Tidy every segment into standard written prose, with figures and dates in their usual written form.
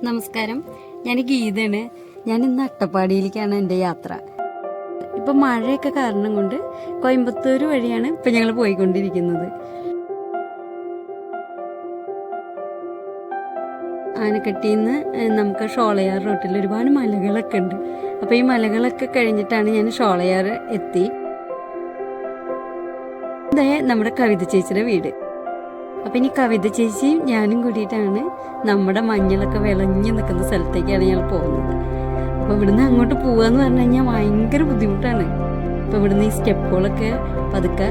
നമസ്കാരം, ഞാൻ ഗീതയാണ്. ഞാൻ ഇന്ന് അട്ടപ്പാടിയിലേക്കാണ് എൻ്റെ യാത്ര. ഇപ്പം മഴയൊക്കെ കാരണം കൊണ്ട് കോയമ്പത്തൂർ വഴിയാണ് ഇപ്പം ഞങ്ങൾ പോയിക്കൊണ്ടിരിക്കുന്നത്. ആനക്കട്ടിയിൽ നിന്ന് നമുക്ക് ഷോളയാർ റൂട്ടിൽ ഒരുപാട് മലകളൊക്കെ ഉണ്ട്. അപ്പോൾ ഈ മലകളൊക്കെ കഴിഞ്ഞിട്ടാണ് ഞാൻ ഷോളയാർ എത്തി. ഇതേ നമ്മുടെ കവിത ചേച്ചിയുടെ വീട്. അപ്പം ഇനി കവിത ചേച്ചിയും ഞാനും കൂടിയിട്ടാണ് നമ്മുടെ മഞ്ഞളൊക്കെ വിളഞ്ഞു നിൽക്കുന്ന സ്ഥലത്തേക്കാണ് ഞങ്ങൾ പോകുന്നത്. അപ്പോൾ ഇവിടുന്ന് അങ്ങോട്ട് പോകാന്ന് പറഞ്ഞു കഴിഞ്ഞാൽ ഭയങ്കര ബുദ്ധിമുട്ടാണ്. അപ്പോൾ ഇവിടുന്ന് ഈ സ്റ്റെപ്പുകളൊക്കെ പതുക്കെ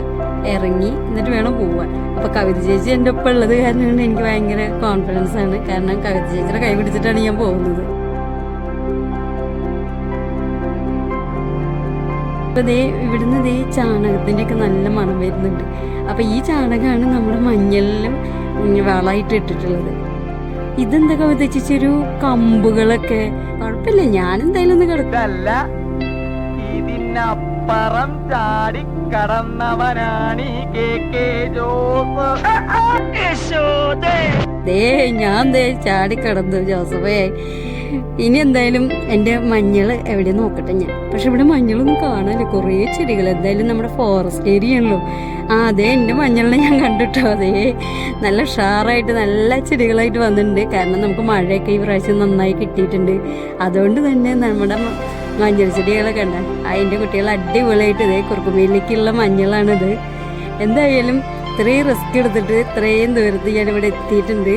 ഇറങ്ങി എന്നിട്ട് വേണം പോവാൻ. അപ്പോൾ കവിത ചേച്ചി എൻ്റെ ഒപ്പം ഉള്ളത് കാരണം എനിക്ക് ഭയങ്കര കോൺഫിഡൻസ് ആണ്. കാരണം കവിത ചേച്ചിയുടെ കൈ പിടിച്ചിട്ടാണ് ഞാൻ പോകുന്നത്. അപ്പോൾ ഇവിടുന്ന് ചാണകത്തിൻ്റെ ഒക്കെ നല്ല മണം വരുന്നുണ്ട്. അപ്പോൾ ഈ ചാണകമാണ് നമ്മുടെ മഞ്ഞളിലും വളമായിട്ട് ഇട്ടിട്ടുള്ളത്. ഇതെന്താ കവിത ചേച്ചി, ഒരു കമ്പുകളൊക്കെ? കുഴപ്പമില്ല, ഞാൻ എന്തായാലും ഒന്ന് കിടക്കല്ല. ഇതിനപ്പുറം ചാടി കടന്നവനാണ് ഞാൻ ചാടി കടന്നു ജോസഫേ. ഇനി എന്തായാലും എൻ്റെ മഞ്ഞൾ എവിടെ നോക്കട്ടെ ഞാൻ. പക്ഷെ ഇവിടെ മഞ്ഞളൊന്നും കാണാനില്ല, കുറേ ചെടികൾ. എന്തായാലും നമ്മുടെ ഫോറസ്റ്റ് ഏരിയ ആണല്ലോ. അതെ, എൻ്റെ മഞ്ഞളിനെ ഞാൻ കണ്ടിട്ടോ. അതേ, നല്ല ഉഷാറായിട്ട് നല്ല ചെടികളായിട്ട് വന്നിട്ടുണ്ട്. കാരണം നമുക്ക് മഴയൊക്കെ ഈ പ്രാവശ്യം നന്നായി കിട്ടിയിട്ടുണ്ട്. അതുകൊണ്ട് തന്നെ നമ്മുടെ മഞ്ഞൾ ചെടികളൊക്കെ ഉണ്ട്. അതിൻ്റെ കുട്ടികൾ അടിപൊളിയായിട്ട് ഇതേ കുറുക്കുമീനിലേക്കുള്ള മഞ്ഞളാണിത്. എന്തായാലും ഇത്രയും റിസ്ക് എടുത്തിട്ട് ഇത്രയും ദൂരത്ത് ഞാനിവിടെ എത്തിയിട്ടുണ്ട്.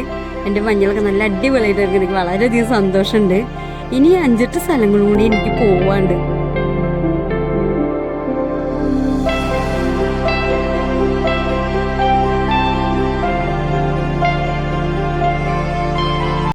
എൻ്റെ മഞ്ഞളൊക്കെ നല്ല അടിപൊളിയായിട്ട് എനിക്ക് വളരെയധികം സന്തോഷമുണ്ട്. ഇനി 5-8 സ്ഥലങ്ങളും കൂടി എനിക്ക് പോവാണ്ട്.